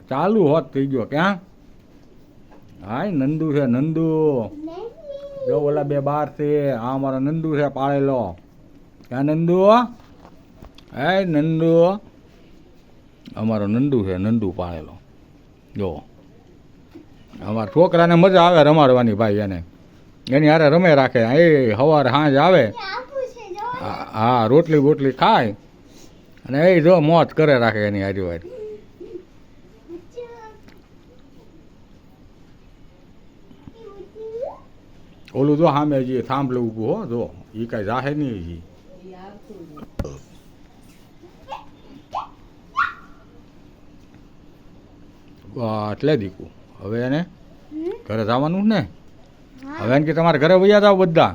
ચાલુ હોત થઈ ગયો ક્યાં હાય નંદુ છે નંદુ જો ઓલા બે બાર છે આ અમારો નંદુ છે પાળેલો ક્યાં નંદુ હે નંદુ અમારો નંદુ છે નંદુ પાળેલો જો અમારા છોકરાને મજા આવે રમાડવાની ભાઈ એને એની હારે રમે રાખે એ સવારે સાંજ આવે હા રોટલી બોટલી ખાય અને એ જો મોજ કરે રાખે એની આજુબાજુ ઓલું જો સામે જે થાંભલે ઊભું હો જો એ કાંઈ જાહે નહીં હજી એટલે દીકું હવે એને ઘરે જવાનું ને હવે એને કે તમારે ઘરે વૈયા જાવ બધા